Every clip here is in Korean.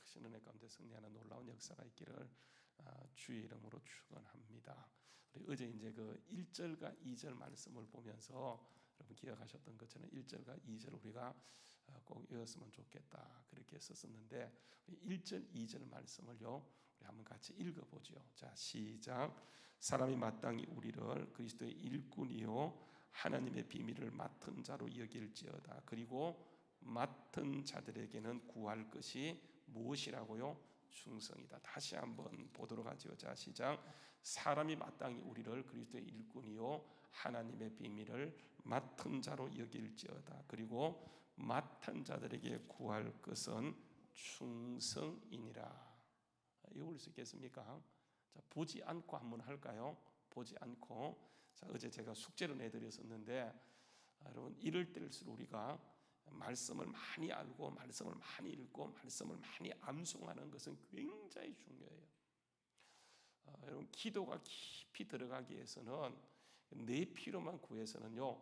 크신 은혜 가운데 승리하는 놀라운 역사가 있기를 주의 이름으로 축원합니다. 우리 어제 이제 그 1절과 2절 말씀을 보면서 여러분 기억하셨던 것처럼 1절과 2절 우리가 꼭 외웠으면 좋겠다 그렇게 했었는데 1절, 2절 말씀을요 우리 한번 같이 읽어보죠. 자, 시작. 사람이 마땅히 우리를 그리스도의 일꾼이요 하나님의 비밀을 맡은 자로 여길지어다. 그리고 맡은 자들에게는 구할 것이 무엇이라고요? 충성이다. 다시 한번 보도록 하죠. 자, 시작. 사람이 마땅히 우리를 그리스도의 일꾼이요 하나님의 비밀을 맡은 자로 여길지어다. 그리고 맡은 자들에게 구할 것은 충성이니라. 이거 볼 수 있겠습니까? 자, 보지 않고 한번 할까요? 보지 않고. 자, 어제 제가 숙제를 내드렸었는데 여러분 이럴 때일수록 우리가 말씀을 많이 알고 말씀을 많이 읽고 말씀을 많이 암송하는 것은 굉장히 중요해요. 여러분 기도가 깊이 들어가기 위해서는 내 필요만 구해서는요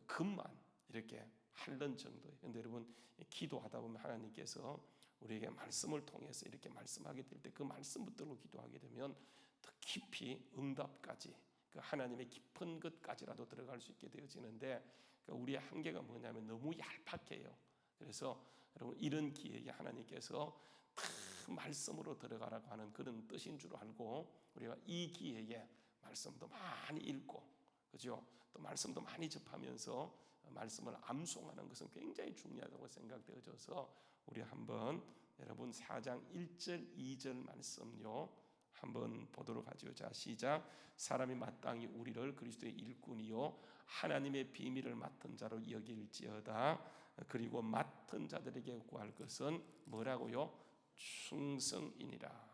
금만 이렇게 할는 정도예요. 그런데 여러분 기도하다 보면 하나님께서 우리에게 말씀을 통해서 이렇게 말씀하게 될 때 그 말씀 붙들고 기도하게 되면 더 깊이 응답까지 그 하나님의 깊은 것까지라도 들어갈 수 있게 되어지는데 우리의 한계가 뭐냐면 너무 얄팍해요. 그래서 여러분 이런 기회에 하나님께서 큰 말씀으로 들어가라고 하는 그런 뜻인 줄 알고 우리가 이 기회에 말씀도 많이 읽고 그죠? 또 말씀도 많이 접하면서 말씀을 암송하는 것은 굉장히 중요하다고 생각되어져서 우리 한번 여러분 4장 1절 2절 말씀요 한번 보도록 하죠. 자, 시작. 사람이 마땅히 우리를 그리스도의 일꾼이요 하나님의 비밀을 맡은 자로 여길지어다. 그리고 맡은 자들에게 구할 것은 뭐라고요? 충성이니라.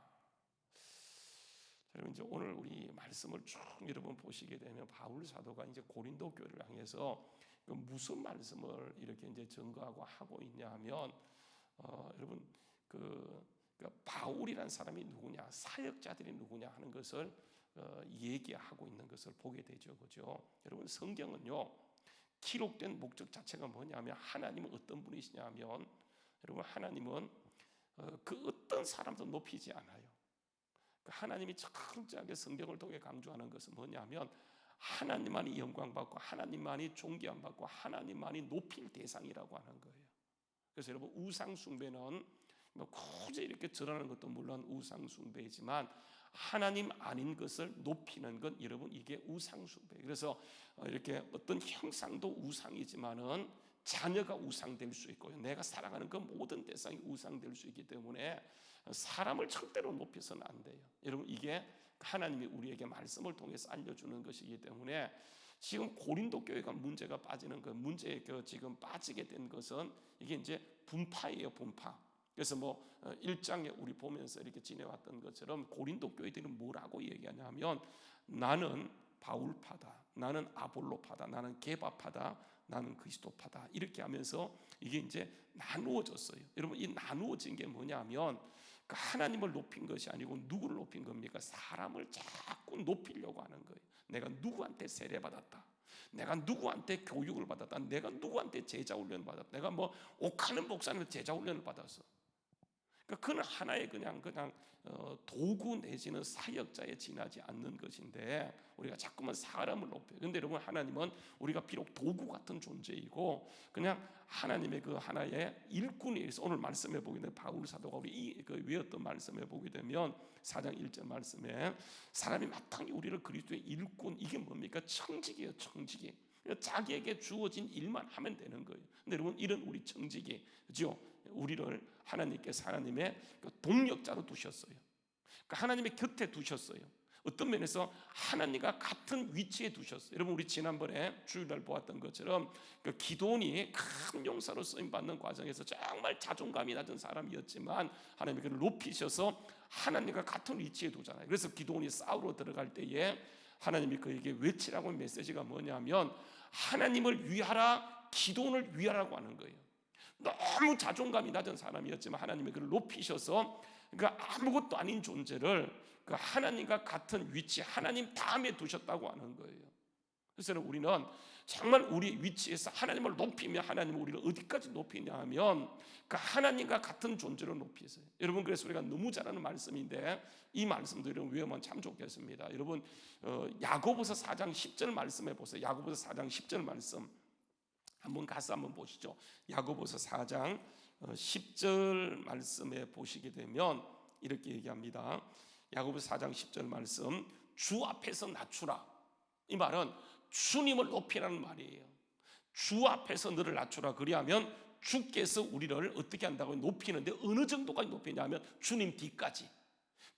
여러분 이제 오늘 우리 말씀을 쭉 여러분 보시게 되면 바울 사도가 이제 고린도 교회를 향해서 무슨 말씀을 이렇게 이제 증거하고 하고 있냐면 여러분 바울이란 사람이 누구냐, 사역자들이 누구냐 하는 것을 얘기하고 있는 것을 보게 되죠, 그죠? 여러분 성경은요 기록된 목적 자체가 뭐냐면 하나님은 어떤 분이시냐면 여러분 하나님은 그 어떤 사람도 높이지 않아요. 하나님이 철저하게 성경을 통해 강조하는 것은 뭐냐면 하나님만이 영광받고 하나님만이 존귀함받고 하나님만이 높일 대상이라고 하는 거예요. 그래서 여러분 우상 숭배는 굳이 이렇게 절하는 것도 물론 우상 숭배이지만 하나님 아닌 것을 높이는 건 여러분 이게 우상 숭배. 그래서 이렇게 어떤 형상도 우상이지만은 자녀가 우상될 수 있고요. 내가 사랑하는 그 모든 대상이 우상될 수 있기 때문에 사람을 절대로 높여서는 안 돼요. 여러분 이게 하나님이 우리에게 말씀을 통해서 알려주는 것이기 때문에 지금 고린도 교회가 문제가 빠지는 그 문제에 지금 빠지게 된 것은 이게 이제 분파예요, 분파. 그래서 1장에 우리 보면서 이렇게 지내왔던 것처럼 고린도 교회들은 뭐라고 얘기하냐면 나는 바울파다, 나는 아볼로파다, 나는 게바파다, 나는 그리스도파다 이렇게 하면서 이게 이제 나누어졌어요. 여러분 이 나누어진 게 뭐냐면 하나님을 높인 것이 아니고 누구를 높인 겁니까? 사람을 자꾸 높이려고 하는 거예요. 내가 누구한테 세례받았다, 내가 누구한테 교육을 받았다, 내가 누구한테 제자 훈련을 받았다, 내가 옥하는 목사님한테 제자 훈련을 받았어. 그는 하나의 그냥 도구 내지는 사역자에 지나지 않는 것인데 우리가 자꾸만 사람을 높여요. 그런데 여러분 하나님은 우리가 비록 도구 같은 존재이고 그냥 하나님의 그 하나의 일꾼에 의해서 오늘 말씀해 보게 되면 바울 사도가 우리 외웠던 말씀해 보게 되면 4장 1절 말씀에 사람이 마땅히 우리를 그리스도의 일꾼 이게 뭡니까? 청직이에요, 청직이. 자기에게 주어진 일만 하면 되는 거예요. 근데 여러분 이런 우리 청직이 그죠? 우리를 하나님께서 하나님의 동력자로 두셨어요. 하나님의 곁에 두셨어요. 어떤 면에서 하나님과 같은 위치에 두셨어요. 여러분 우리 지난번에 주일날 보았던 것처럼 기도원이 큰 용사로 쓰임받는 과정에서 정말 자존감이 낮은 사람이었지만 하나님이 그를 높이셔서 하나님과 같은 위치에 두잖아요. 그래서 기도원이 싸우러 들어갈 때에 하나님이 그에게 외치라고 하는 메시지가 뭐냐면 하나님을 위하라, 기도원을 위하라고 하는 거예요. 너무 자존감이 낮은 사람이었지만 하나님이 그를 높이셔서 아무것도 아닌 존재를 하나님과 같은 위치, 하나님 다음에 두셨다고 하는 거예요. 그래서 우리는 정말 우리 위치에서 하나님을 높이며 하나님은 우리를 어디까지 높이냐 하면 그 하나님과 같은 존재로 높이세요. 여러분, 그래서 우리가 너무 잘 아는 말씀인데 이 말씀도 여러분 외우면 참 좋겠습니다. 여러분, 야고보서 4장 10절 말씀해 보세요. 야고보서 4장 10절 말씀 한번 가서 한번 보시죠. 야고보서 4장 10절 말씀에 보시게 되면 이렇게 얘기합니다. 야고보서 4장 10절 말씀, 주 앞에서 낮추라. 이 말은 주님을 높이라는 말이에요. 주 앞에서 너를 낮추라. 그리하면 주께서 우리를 어떻게 한다고 높이는데 어느 정도까지 높이냐면 주님 뒤까지,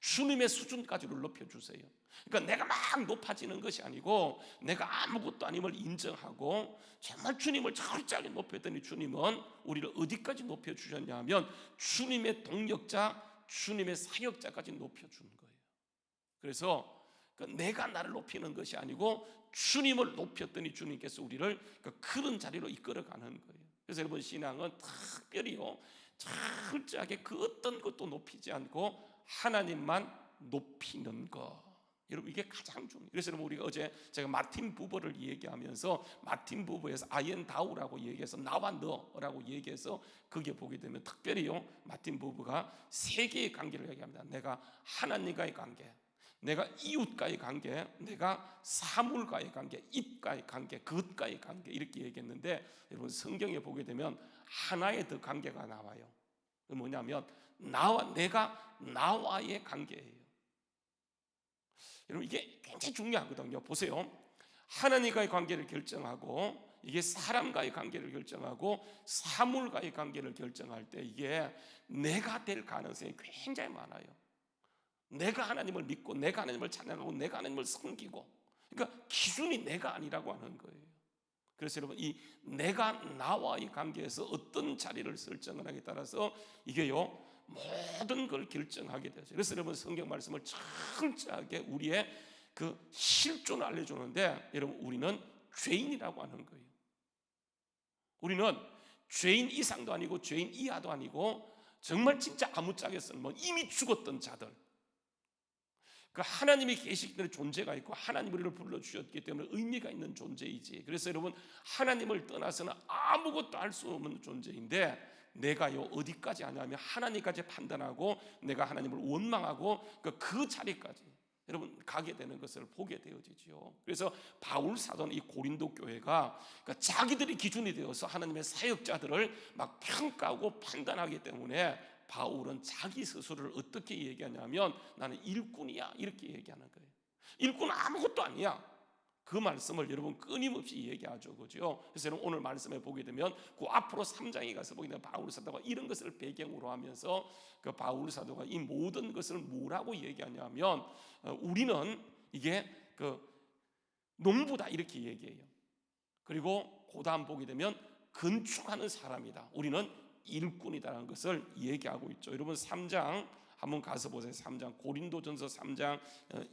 주님의 수준까지를 높여주세요. 그러니까 내가 막 높아지는 것이 아니고 내가 아무것도 아님을 인정하고 정말 주님을 철저하게 높였더니 주님은 우리를 어디까지 높여주셨냐 하면 주님의 동력자, 주님의 사역자까지 높여주는 거예요. 그래서 내가 나를 높이는 것이 아니고 주님을 높였더니 주님께서 우리를 그런 자리로 이끌어가는 거예요. 그래서 여러분, 신앙은 특별히요 철저하게 그 어떤 것도 높이지 않고 하나님만 높이는 것, 여러분 이게 가장 중요해요. 그래서 여러분, 우리가 어제 제가 마틴 부버를 얘기하면서 마틴 부버에서 아이엔 다우라고 얘기해서 나와 너라고 얘기해서 거기에 보게 되면 특별히요 마틴 부버가 세 개의 관계를 얘기합니다. 내가 하나님과의 관계, 내가 이웃과의 관계, 내가 사물과의 관계, 입과의 관계, 그것과의 관계, 이렇게 얘기했는데 여러분, 성경에 보게 되면 하나의 더 관계가 나와요. 그 뭐냐면 내가 나와의 관계예요. 여러분, 이게 굉장히 중요하거든요. 보세요. 하나님과의 관계를 결정하고 이게 사람과의 관계를 결정하고 사물과의 관계를 결정할 때 이게 내가 될 가능성이 굉장히 많아요. 내가 하나님을 믿고 내가 하나님을 찬양하고 내가 하나님을 섬기고, 그러니까 기준이 내가 아니라고 하는 거예요. 그래서 여러분, 이 내가 나와의 관계에서 어떤 자리를 설정을 하기에 따라서 이게요 모든 걸 결정하게 되죠. 그래서 여러분, 성경 말씀을 철저하게 우리의 그 실존을 알려주는데 여러분, 우리는 죄인이라고 하는 거예요. 우리는 죄인 이상도 아니고 죄인 이하도 아니고 정말 진짜 아무짝에서는 뭐 이미 죽었던 자들, 그 하나님이 계시기 때문에 존재가 있고 하나님 우리를 불러주셨기 때문에 의미가 있는 존재이지. 그래서 여러분, 하나님을 떠나서는 아무것도 할 수 없는 존재인데 내가요 어디까지 하냐면 하나님까지 판단하고 내가 하나님을 원망하고 그 자리까지 여러분 가게 되는 것을 보게 되어지죠. 그래서 바울 사도는 이 고린도 교회가 자기들이 기준이 되어서 하나님의 사역자들을 막 평가하고 판단하기 때문에 바울은 자기 스스로를 어떻게 얘기하냐면 나는 일꾼이야, 이렇게 얘기하는 거예요. 일꾼은 아무것도 아니야. 그 말씀을 여러분 끊임없이 얘기하죠, 그죠? 그래서 여러분, 오늘 말씀에 보게 되면 그 앞으로 3장에 가서 보게 되면 바울 사도가 이런 것을 배경으로 하면서 그 바울 사도가 이 모든 것을 뭐라고 얘기하냐면 우리는 이게 그 농부다, 이렇게 얘기해요. 그리고 그 다음 보게 되면 건축하는 사람이다, 우리는 일꾼이다라는 것을 얘기하고 있죠. 여러분, 3장 한번 가서 보세요. 3장 고린도전서 3장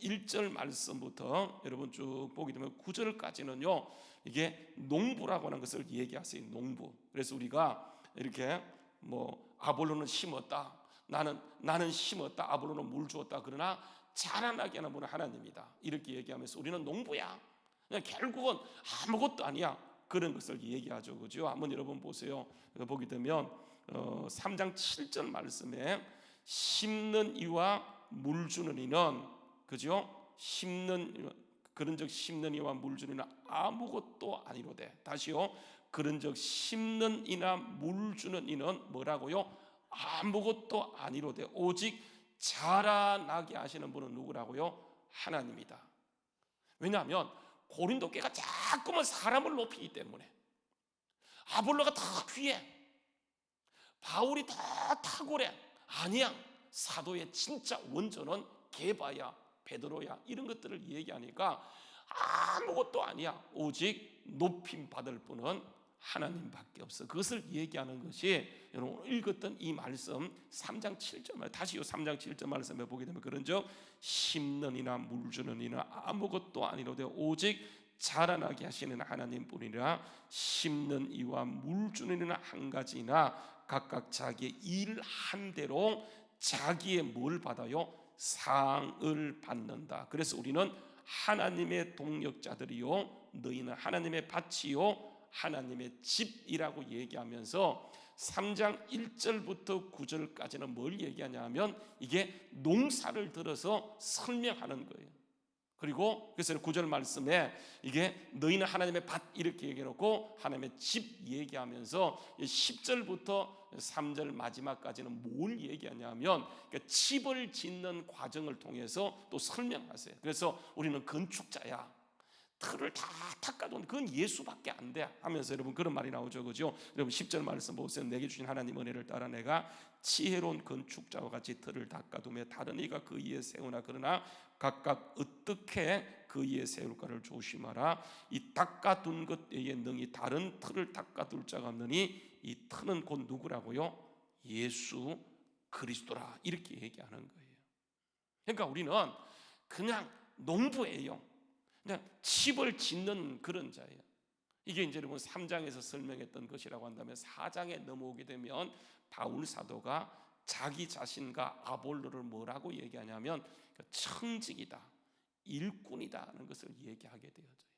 1절 말씀부터 여러분 쭉 보게 되면 9절까지는요 이게 농부라고 하는 것을 얘기하세요. 농부. 그래서 우리가 이렇게 뭐 아볼로는 심었다, 나는 심었다, 아볼로는 물 주었다, 그러나 자라나게 하는 분은 하나님이다, 이렇게 얘기하면서 우리는 농부야, 그냥 결국은 아무것도 아니야, 그런 것을 얘기하죠, 그죠? 한번 여러분 보세요. 보게 되면 3장 7절 말씀에 심는 이와 물 주는 이는, 그죠? 그런즉 심는 이와 물 주는 이는 아무것도 아니로되. 다시요. 그런즉 심는 이나 물 주는 이는 뭐라고요? 아무것도 아니로되 오직 자라나게 하시는 분은 누구라고요? 하나님이다. 왜냐하면 고린도 교회가 자꾸만 사람을 높이기 때문에 아볼로가 더 귀해, 바울이 더 탁월해. 아니야, 사도의 진짜 원조는 게바야, 베드로야, 이런 것들을 얘기하니까 아무것도 아니야, 오직 높임 받을 분은 하나님밖에 없어. 그것을 얘기하는 것이 여러분 읽었던 이 말씀 3장 7절 말, 다시요 3장 7절 말씀에 보게 되면 그런즉 심는 이나 물 주는 이나 아무것도 아니로되 오직 자라나게 하시는 하나님뿐이라. 심는 이와 물 주는 이나 한 가지나 각각 자기의 일한 대로 자기의 뭘 받아요? 상을 받는다. 그래서 우리는 하나님의 동역자들이요 너희는 하나님의 밭이요 하나님의 집이라고 얘기하면서 3장 1절부터 9절까지는 뭘 얘기하냐면 이게 농사를 들어서 설명하는 거예요. 그리고 그래서 9절 말씀에 이게 너희는 하나님의 밭 이렇게 얘기해놓고 하나님의 집 얘기하면서 10절부터 3절 마지막까지는 뭘 얘기하냐면 그러니까 집을 짓는 과정을 통해서 또 설명하세요. 그래서 우리는 건축자야, 틀을 다 닦아도 그건 예수밖에 안 돼 하면서 여러분 그런 말이 나오죠, 그죠? 여러분 10절 말씀 보세요. 내게 주신 하나님 은혜를 따라 내가 지혜로운 건축자와 같이 틀을 닦아두며 다른 이가 그 위에 세우나 그러나 각각 어떻게 그 위에 세울까를 조심하라. 이 닦아둔 것 외에 능히 다른 틀을 닦아둘 자가 없느니 이 틀은 곧 누구라고요? 예수 그리스도라 이렇게 얘기하는 거예요. 그러니까 우리는 그냥 농부예요. 그냥 집을 짓는 그런 자예요. 이게 이제 여러분 3장에서 설명했던 것이라고 한다면 4장에 넘어오게 되면 바울 사도가 자기 자신과 아볼로를 뭐라고 얘기하냐면 청직이다, 일꾼이다라는 것을 얘기하게 되어져요.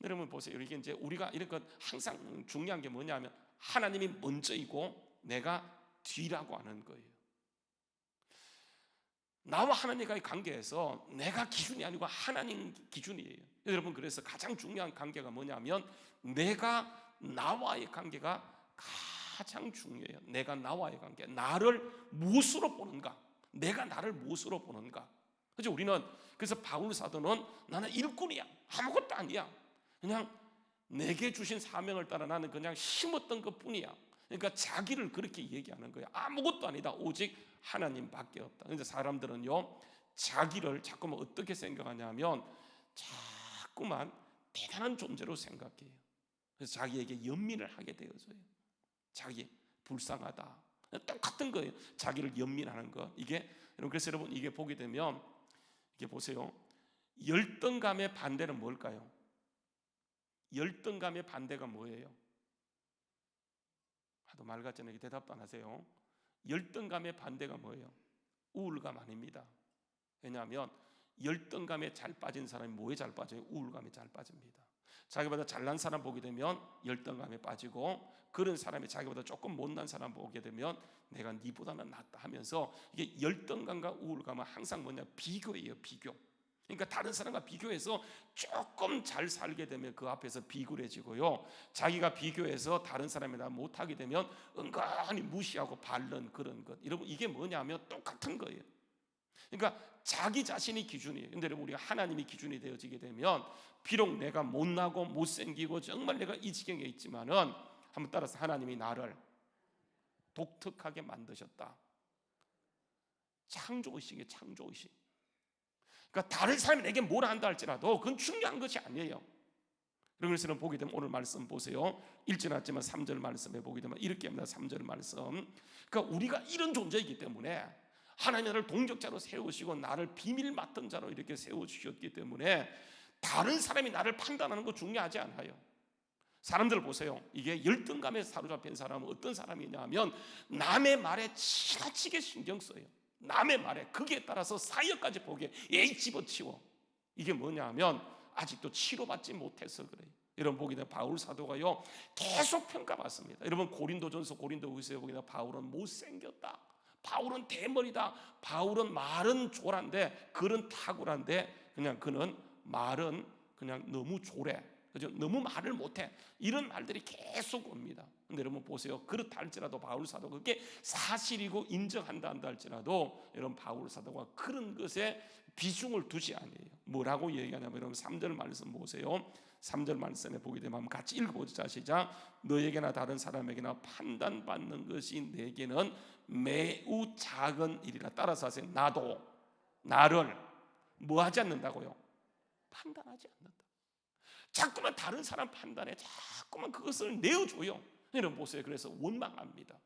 여러분 보세요. 이게 이제 우리가 이렇게 항상 중요한 게 뭐냐면 하나님이 먼저이고 내가 뒤라고 하는 거예요. 나와 하나님과의 관계에서 내가 기준이 아니고 하나님 기준이에요. 여러분 그래서 가장 중요한 관계가 뭐냐면 내가 나와의 관계가 가장 중요해요. 내가 나와의 관계, 나를 무엇으로 보는가, 내가 나를 무엇으로 보는가. 그래서 우리는 그래서 바울 사도는 나는 일꾼이야, 아무것도 아니야, 그냥 내게 주신 사명을 따라 나는 그냥 심었던 것뿐이야. 그러니까 자기를 그렇게 얘기하는 거예요. 아무것도 아니다, 오직 하나님밖에 없다. 그런데 사람들은요 자기를 자꾸만 어떻게 생각하냐면 자꾸만 대단한 존재로 생각해요. 그래서 자기에게 연민을 하게 되어져요. 자기 불쌍하다, 똑같은 거예요. 자기를 연민하는 것. 이게 그래서 여러분 이게 보게 되면 이게 보세요. 열등감의 반대는 뭘까요? 열등감의 반대가 뭐예요? 하도 말 같잖아요. 대답도 안 하세요. 열등감의 반대가 뭐예요? 우울감 아닙니다. 왜냐하면 열등감에 잘 빠진 사람이 뭐에 잘 빠져요? 우울감에 잘 빠집니다. 자기보다 잘난 사람 보게 되면 열등감에 빠지고, 그런 사람이 자기보다 조금 못난 사람 보게 되면 내가 니보다는 낫다 하면서, 이게 열등감과 우울감은 항상 뭐냐? 비교예요, 비교. 그러니까 다른 사람과 비교해서 조금 잘 살게 되면 그 앞에서 비굴해지고요, 자기가 비교해서 다른 사람이나 못하게 되면 은근히 무시하고 바른 그런 것. 여러분 이게 뭐냐면 똑같은 거예요. 그러니까 자기 자신이 기준이에요. 근데 우리가 하나님이 기준이 되어지게 되면 비록 내가 못나고 못생기고 정말 내가 이 지경에 있지만은 한번 따라서 하나님이 나를 독특하게 만드셨다. 창조의식이에요, 창조의식. 그러니까 다른 사람이 내게 뭐라 한다 할지라도 그건 중요한 것이 아니에요. 그래서 보게 되면 오늘 말씀 보세요. 읽지 않았지만 3절 말씀에 보게 되면 이렇게 합니다. 3절 말씀. 그러니까 우리가 이런 존재이기 때문에 하나님이 나를 동역자로 세우시고 나를 비밀 맡은 자로 이렇게 세워주셨기 때문에 다른 사람이 나를 판단하는 거 중요하지 않아요. 사람들 보세요. 이게 열등감에 사로잡힌 사람은 어떤 사람이냐 하면 남의 말에 지나치게 신경 써요. 남의 말에, 거기에 따라서 사역까지 보기에 에이 집어치워. 이게 뭐냐 하면 아직도 치료받지 못해서 그래요. 여러분 보게 되면 바울 사도가요 계속 평가받습니다. 여러분 고린도전서 고린도후서에 보게 되면 바울은 못생겼다, 바울은 대머리다, 바울은 말은 조란데 글은 탁월한데 그냥 그는 말은 그냥 너무 조래, 그죠? 너무 말을 못해. 이런 말들이 계속 옵니다. 근데 여러분 보세요. 그렇다 할지라도 바울 사도가 그게 사실이고 인정한다 한다 할지라도 여러분 바울 사도가 그런 것에 비중을 두지 않아요. 뭐라고 얘기하냐면 여러분 3절 말씀 보세요. 3절 말씀에 보게 되면 한번 같이 읽어보자. 시작. 너에게나 다른 사람에게나 판단받는 것이 내게는 매우 작은 일이라. 따라서 하세요. 나도 나를 뭐 하지 않는다고요? 판단하지 않는다. 자꾸만 다른 사람 판단에 자꾸만 그것을 내어줘요. 여러분 보세요. 그래서 원망합니다.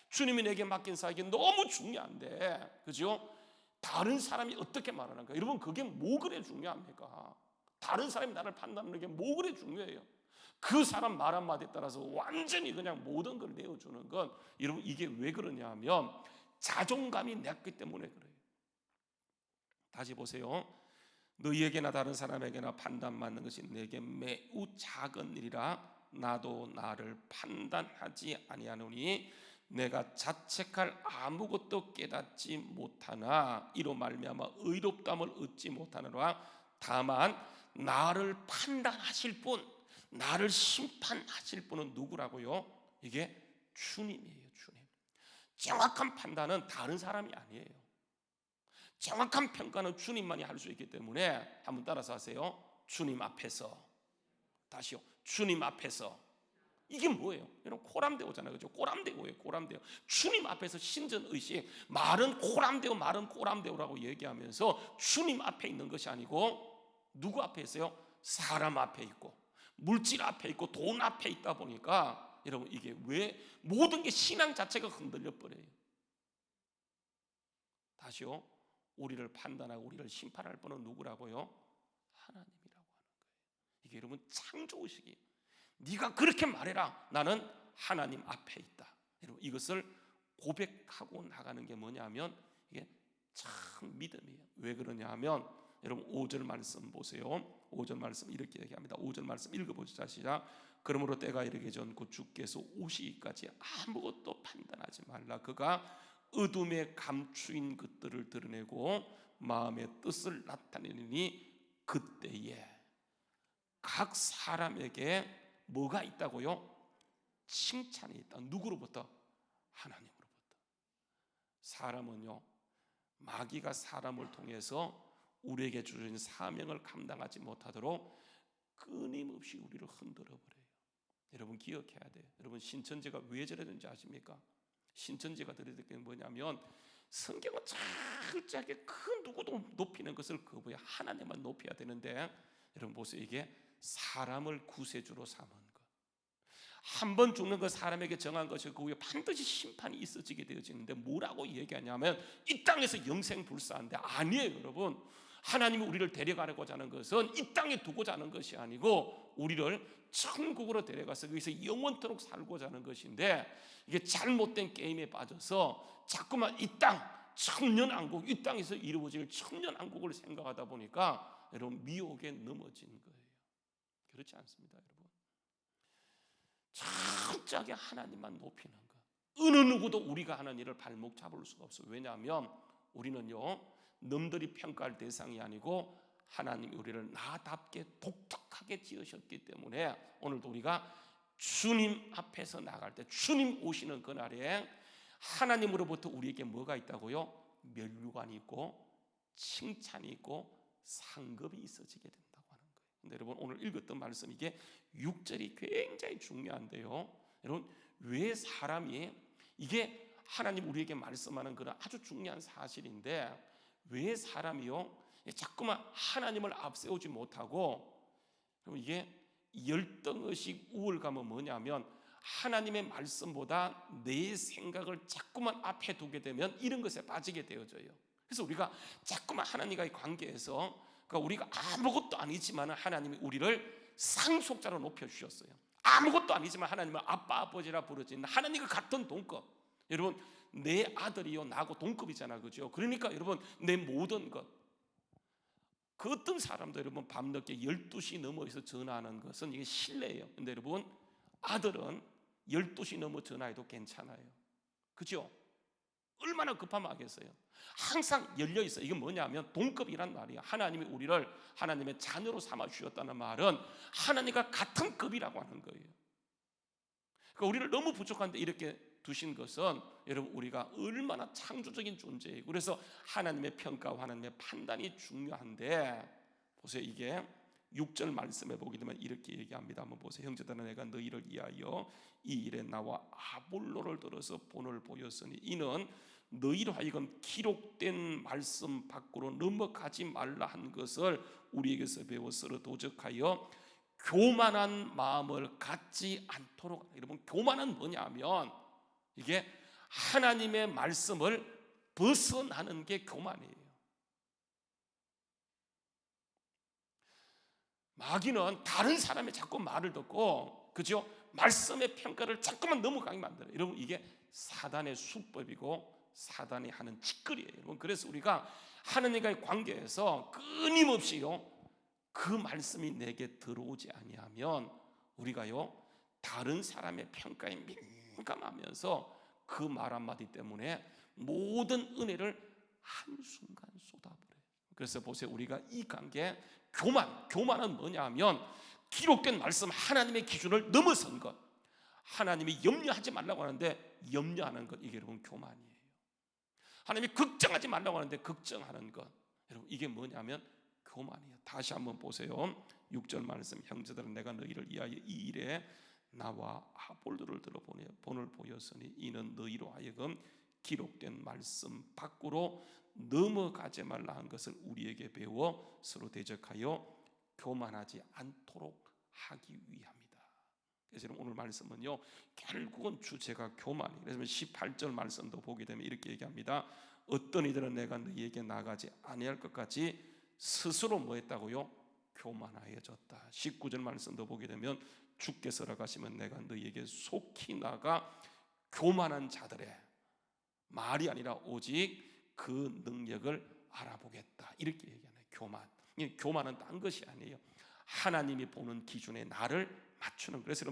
주님이 내게 맡긴 사역이 너무 중요한데, 그죠? 다른 사람이 어떻게 말하는가? 여러분 그게 뭐 그래 중요합니까? 다른 사람이 나를 판단하는 게 뭐 그래 중요해요? 그 사람 말 한마디에 따라서 완전히 그냥 모든 걸 내어주는 건, 여러분 이게 왜 그러냐 하면 자존감이 낮기 때문에 그래요. 다시 보세요. 너희에게나 다른 사람에게나 판단받는 것이 내게 매우 작은 일이라 나도 나를 판단하지 아니하노니 내가 자책할 아무것도 깨닫지 못하나 이로 말미암아 의롭다함을 얻지 못하노라. 다만 나를 판단하실 분, 나를 심판하실 분은 누구라고요? 이게 주님이에요. 주님. 정확한 판단은 다른 사람이 아니에요. 정확한 평가는 주님만이 할 수 있기 때문에 한번 따라서 하세요. 주님 앞에서. 다시요. 주님 앞에서. 이게 뭐예요? 여러분 코람데오잖아요. 그죠? 코람데오예요. 코람데오. 주님 앞에서 신전의식, 말은 코람데오, 말은 코람데오라고 얘기하면서 주님 앞에 있는 것이 아니고 누구 앞에 있어요? 사람 앞에 있고 물질 앞에 있고 돈 앞에 있다 보니까 여러분 이게 왜 모든 게 신앙 자체가 흔들려 버려요. 다시요. 우리를 판단하고 우리를 심판할 분은 누구라고요? 하나님이라고 하는 거예요. 이게 여러분 창조의식이에요. 네가 그렇게 말해라. 나는 하나님 앞에 있다. 여러분 이것을 고백하고 나가는 게 뭐냐면 이게 참 믿음이에요. 왜 그러냐 하면 여러분 5절 말씀 보세요. 5절 말씀 이렇게 얘기합니다. 5절 말씀 읽어보시죠. 시작. 그러므로 때가 이르기 전 곧 주께서 오시기까지 아무것도 판단하지 말라. 그가 어둠에 감추인 것들을 드러내고 마음의 뜻을 나타내니 그때에 각 사람에게 뭐가 있다고요? 칭찬이 있다. 누구로부터? 하나님으로부터. 사람은요, 마귀가 사람을 통해서 우리에게 주신 사명을 감당하지 못하도록 끊임없이 우리를 흔들어 버려요. 여러분 기억해야 돼요. 여러분 신천지가 왜 저러는지 아십니까? 신천지가 들을 게 뭐냐면 성경은 철저하게 그 누구도 높이는 것을 거부해 하나님만 높여야 되는데 여러분 보세요. 이게 사람을 구세주로 삼은 것, 한 번 죽는 것 사람에게 정한 것이 그 후에 반드시 심판이 있어지게 되어지는데 뭐라고 얘기하냐면 이 땅에서 영생불사한데 아니에요. 여러분 하나님이 우리를 데려가려고 하는 것은 이 땅에 두고자 하는 것이 아니고 우리를 천국으로 데려가서 거기서 영원토록 살고자 하는 것인데 이게 잘못된 게임에 빠져서 자꾸만 이 땅 천년왕국, 이 땅에서 이루어질 천년왕국을 생각하다 보니까 여러분 미혹에 넘어진 거예요. 그렇지 않습니다. 여러분 철저하게 하나님만 높이는 것, 어느 누구도 우리가 하는 일을 발목 잡을 수가 없어요. 왜냐하면 우리는요 남들이 평가할 대상이 아니고 하나님이 우리를 나답게 독특하게 지으셨기 때문에 오늘도 우리가 주님 앞에서 나갈 때 주님 오시는 그날에 하나님으로부터 우리에게 뭐가 있다고요? 면류관이 있고 칭찬이 있고 상급이 있어지게 된다고 하는 거예요. 근데 여러분 오늘 읽었던 말씀 이게 6절이 굉장히 중요한데요. 여러분 왜 사람이 이게 하나님 우리에게 말씀하는 그런 아주 중요한 사실인데 왜 사람이요 자꾸만 하나님을 앞세우지 못하고 이게 열등의식 우월감은 뭐냐면 하나님의 말씀보다 내 생각을 자꾸만 앞에 두게 되면 이런 것에 빠지게 되어져요. 그래서 우리가 자꾸만 하나님과의 관계에서 그러니까 우리가 아무것도 아니지만 하나님이 우리를 상속자로 높여주셨어요. 아무것도 아니지만 하나님은 아빠 아버지라 부르짖는 하나님과 같은 동급. 여러분 내 아들이요 나하고 동급이잖아, 그죠? 그러니까 여러분 내 모든 것, 그 어떤 사람도 여러분 밤늦게 12시 넘어서 전화하는 것은 이게 실례예요. 근데 여러분 아들은 12시 넘어 전화해도 괜찮아요, 그죠? 얼마나 급하면 하겠어요. 항상 열려 있어요. 이건 뭐냐면 동급이란 말이야. 하나님이 우리를 하나님의 자녀로 삼아 주셨다는 말은 하나님과 같은 급이라고 하는 거예요. 그러니까 우리를 너무 부족한데 이렇게 두신 것은 여러분 우리가 얼마나 창조적인 존재이고 그래서 하나님의 평가와 하나님의 판단이 중요한데 보세요. 이게 6절 말씀에 보게 되면 이렇게 얘기합니다. 한번 보세요. 형제들아 내가 너희를 위하여 이 일에 나와 아볼로를 들어서 본을 보였으니 이는 너희로 하여금 기록된 말씀 밖으로 넘어가지 말라 한 것을 우리에게서 배워 서로 도적하여 교만한 마음을 갖지 않도록. 여러분 교만은 뭐냐면 이게 하나님의 말씀을 벗어나는 게 교만이에요. 마귀는 다른 사람의 자꾸 말을 듣고 그죠? 말씀의 평가를 자꾸만 넘어가게 만들어요. 여러분 이게 사단의 수법이고 사단이 하는 짓거리예요, 여러분. 그래서 우리가 하나님과의 관계에서 끊임없이요, 그 말씀이 내게 들어오지 아니하면 우리가요, 다른 사람의 평가에 민감하면서 그 말 한마디 때문에 모든 은혜를 한순간 쏟아버려요. 그래서 보세요, 우리가 이 관계, 교만은 뭐냐 하면 기록된 말씀 하나님의 기준을 넘어선 것, 하나님이 염려하지 말라고 하는데 염려하는 것, 이게 여러분 교만이에요. 하나님이 걱정하지 말라고 하는데 걱정하는 것, 여러분 이게 뭐냐면 교만이에요. 다시 한번 보세요. 6절 말씀, 형제들은 내가 너희를 위하여 이 일에 나와 아볼로를 들어 본을 보였으니 이는 너희로 하여금 기록된 말씀 밖으로 넘어가지 말라 한 것을 우리에게 배워 서로 대적하여 교만하지 않도록 하기 위함이다. 그래서 오늘 말씀은요, 결국은 주제가 교만이에요. 그래서 18절 말씀도 보게 되면 이렇게 얘기합니다. 어떤 이들은 내가 너희에게 나가지 아니할 것 같이 스스로 뭐 했다고요? 교만하여졌다. 19절 말씀도 보게 되면 주께서라 가시면 내가 너희에게 속히 나가 교만한 자들의 말이 아니라 오직 그 능력을 알아보겠다, 이렇게 얘기하네요. 교만은 딴 것이 아니에요. 하나님이 보는 기준에 나를 맞추는. 그래서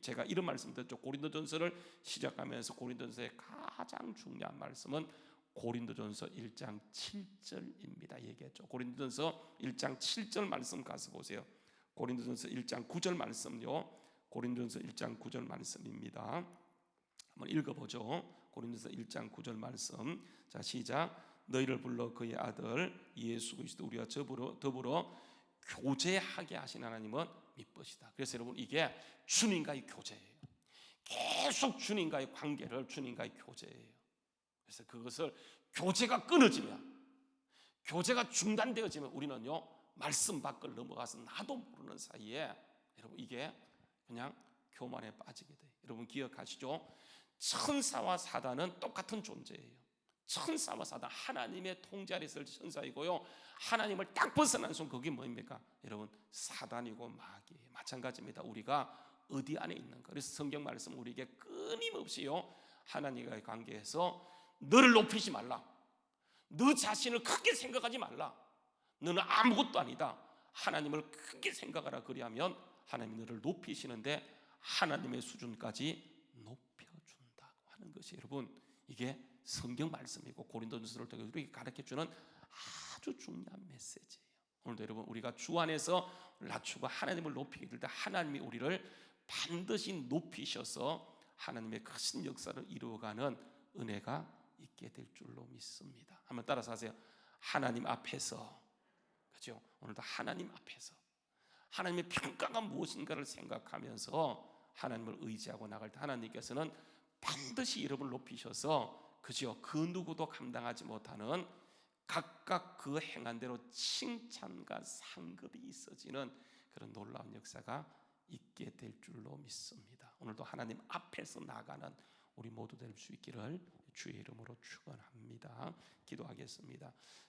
제가 이런 말씀 드렸죠. 고린도전서를 시작하면서 고린도전서의 가장 중요한 말씀은 고린도전서 1장 7절입니다 얘기했죠. 고린도전서 1장 7절 말씀 가서 보세요. 고린도전서 1장 9절 말씀요, 고린도전서 1장 9절 말씀입니다. 한번 읽어보죠. 고린도전서 1장 9절 말씀. 자, 시작. 너희를 불러 그의 아들 예수 그리스도 우리와 더불어 교제하게 하신 하나님은 미쁘시다. 그래서 여러분 이게 주님과의 교제예요. 계속 주님과의 관계를, 주님과의 교제예요. 그래서 그것을 교제가 끊어지면, 교제가 중단되어지면 우리는요, 말씀 밖을 넘어가서 나도 모르는 사이에 여러분 이게 그냥 교만에 빠지게 돼요. 여러분 기억하시죠? 천사와 사단은 똑같은 존재예요. 천사와 사단, 하나님의 통제 아래 있을 천사이고요, 하나님을 딱 벗어난 순간 그게 뭐입니까? 여러분 사단이고 마귀예요. 마찬가지입니다. 우리가 어디 안에 있는가. 그래서 성경 말씀 우리에게 끊임없이요, 하나님과의 관계에서 너를 높이지 말라, 너 자신을 크게 생각하지 말라, 너는 아무것도 아니다, 하나님을 크게 생각하라. 그리하면 하나님이 너를 높이시는데 하나님의 수준까지 높여준다고 하는 것이 여러분 이게 성경 말씀이고 고린도전서를 통해 우리에게 가르쳐주는 아주 중요한 메시지예요. 오늘도 여러분 우리가 주 안에서 낮추고 하나님을 높이게 될 때 하나님이 우리를 반드시 높이셔서 하나님의 큰 역사를 이루어가는 은혜가 있게 될 줄로 믿습니다. 한번 따라서 하세요. 하나님 앞에서, 그렇죠? 오늘도 하나님 앞에서 하나님의 평가가 무엇인가를 생각하면서 하나님을 의지하고 나갈 때 하나님께서는 반드시 여러분을 높이셔서, 그죠? 그 누구도 감당하지 못하는 각각 그 행한 대로 칭찬과 상급이 있어지는 그런 놀라운 역사가 있게 될 줄로 믿습니다. 오늘도 하나님 앞에서 나가는 우리 모두 될 수 있기를 주의 이름으로 축원합니다. 기도하겠습니다.